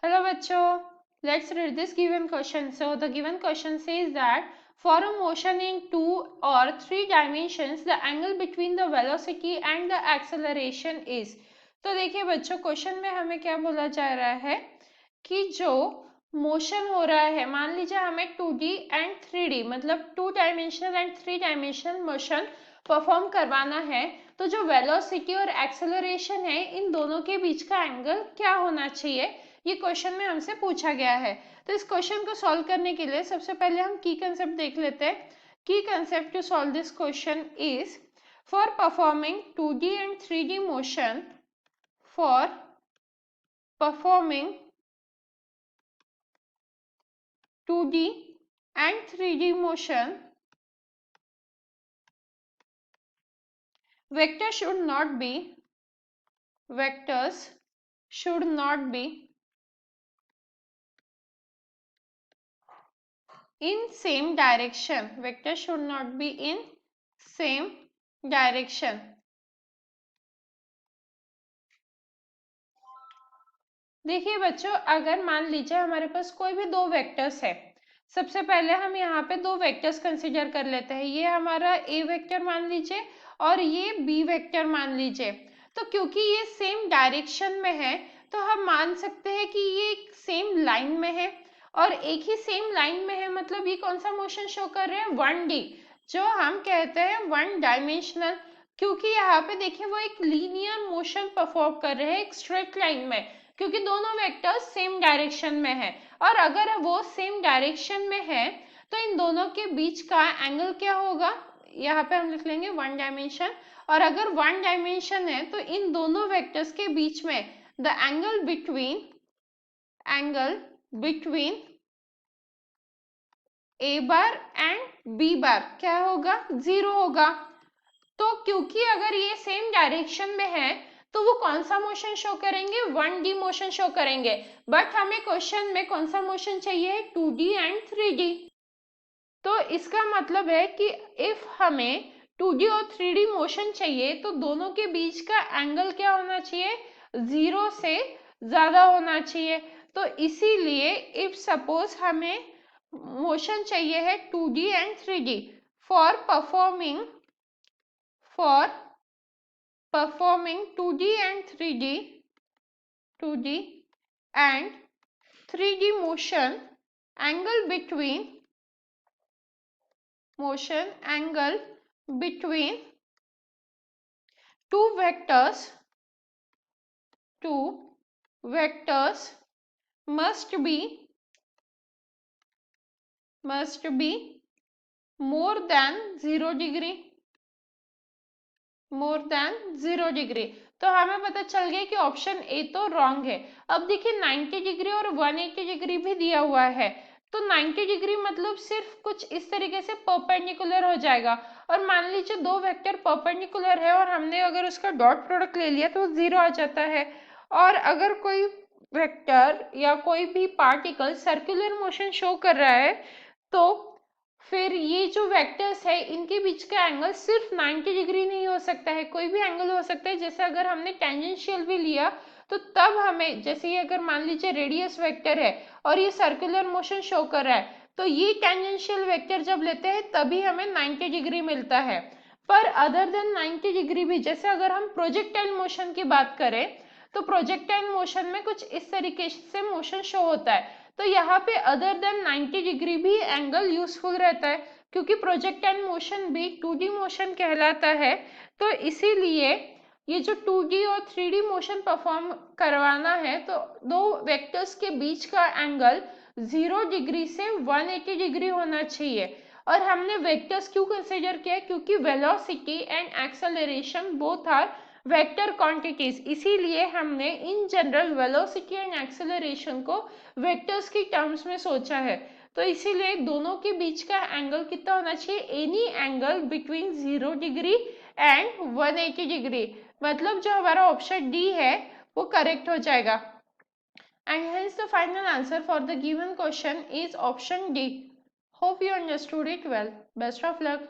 Hello bachcho, let's read this given question. So the given question says that for a motion in 2 or 3 dimensions the angle between the velocity and the acceleration is. तो देखिए बच्चों question में हमें क्या बोला जा रहा है कि जो मोशन हो रहा है, मान लीजिए हमें 2D एंड 3D मतलब 2 dimensional and 3 dimensional motion perform करवाना है, तो जो वेलोसिटी और एक्सेलरेशन है इन दोनों के बीच का एंगल क्या होना चाहिए, ये क्वेश्चन में हमसे पूछा गया है। तो इस क्वेश्चन को सॉल्व करने के लिए सबसे पहले हम की कंसेप्ट देख लेते हैं। की concept to solve this question is for performing 2D and 3D motion, for performing 2D and 3D motion, vectors should not be in same direction. Vectors should not be in same direction. देखिए बच्चों, अगर मान लीजिए हमारे पास कोई भी दो vectors है, सबसे पहले हम यहाँ पे दो वेक्टर्स कंसीडर कर लेते हैं। ये हमारा ए वेक्टर मान लीजिए और ये बी वेक्टर मान लीजिए। तो क्योंकि ये सेम डायरेक्शन में है तो हम मान सकते हैं कि ये सेम लाइन में है, और एक ही सेम लाइन में है मतलब ये कौन सा मोशन शो कर रहे हैं, 1D, जो हम कहते हैं 1 डायमेंशनल। क्योंकि यहाँ पे देखिए वो एक लीनियर मोशन परफॉर्म कर रहे हैं एक स्ट्रेट लाइन में, क्योंकि दोनों वेक्टर्स सेम डायरेक्शन में है। और अगर वो सेम डायरेक्शन में है तो इन दोनों के बीच का एंगल क्या होगा, यहाँ पे हम लिख लेंगे 1 डायमेंशन। और अगर 1 डायमेंशन है तो इन दोनों वेक्टर्स के बीच में the angle between A bar and B bar क्या होगा, 0 होगा। तो क्योंकि अगर ये सेम डायरेक्शन में है तो वो कौन सा मोशन शो करेंगे, 1D मोशन शो करेंगे। बट हमें क्वेश्चन में कौन सा मोशन चाहिए, 2D एंड 3D। तो इसका मतलब है कि इफ हमें 2D और 3D मोशन चाहिए तो दोनों के बीच का एंगल क्या होना चाहिए, 0 से ज्यादा होना चाहिए। तो इसीलिए इफ सपोज हमें मोशन चाहिए है 2D and 3D for performing 2D and 3D motion, angle between two vectors must be more than 0 degree. तो हमें पता चल गया कि ऑप्शन ए तो रॉन्ग है। अब देखिए 90 डिग्री और 180 डिग्री भी दिया हुआ है, तो 90 डिग्री मतलब सिर्फ कुछ इस तरीके से परपेंडिकुलर हो जाएगा। और मान लीजिए दो वेक्टर परपेंडिकुलर है और हमने अगर उसका डॉट प्रोडक्ट ले लिया तो 0 आ जाता है। और अगर कोई वेक्टर या कोई भी पार्टिकल सर्कुलर मोशन शो कर रहा है तो फिर ये जो वेक्टर्स है इनके बीच का एंगल सिर्फ 90 डिग्री नहीं हो सकता है, कोई भी एंगल हो सकता है। जैसे अगर हमने टेंजेंशियल भी लिया तो तब हमें, जैसे ये अगर मान लीजिए रेडियस वेक्टर है और ये सर्कुलर मोशन शो कर रहा है, तो ये टेंजेंशियल वेक्टर जब लेते हैं तभी हमें 90 डिग्री मिलता है। पर अदर देन 90 डिग्री भी, जैसे अगर हम प्रोजेक्टाइल मोशन की बात करें तो प्रोजेक्टाइल मोशन में कुछ इस तरीके से मोशन शो होता है, तो यहाँ पे अदर देन 90 डिग्री भी एंगल यूजफुल रहता है, क्योंकि प्रोजेक्टाइल मोशन भी 2D मोशन कहलाता है। तो इसीलिए ये जो 2D और 3D मोशन परफॉर्म करवाना है तो दो वेक्टर्स के बीच का एंगल 0 डिग्री से 180 डिग्री होना चाहिए। और हमने वेक्टर्स क्यों कंसीडर किया, क्योंकि velocity and acceleration both are vector quantities, इसीलिए हमने in general velocity and acceleration को वेक्टर्स की टर्म्स में सोचा है। तो इसीलिए दोनों के बीच का एंगल कितना होना चाहिए, any angle between 0 degree and 180 degree, मतलब जो हमारा ऑप्शन डी है वो करेक्ट हो जाएगा। And hence the final answer for the given question is option D. Hope you understood it well. Best of luck.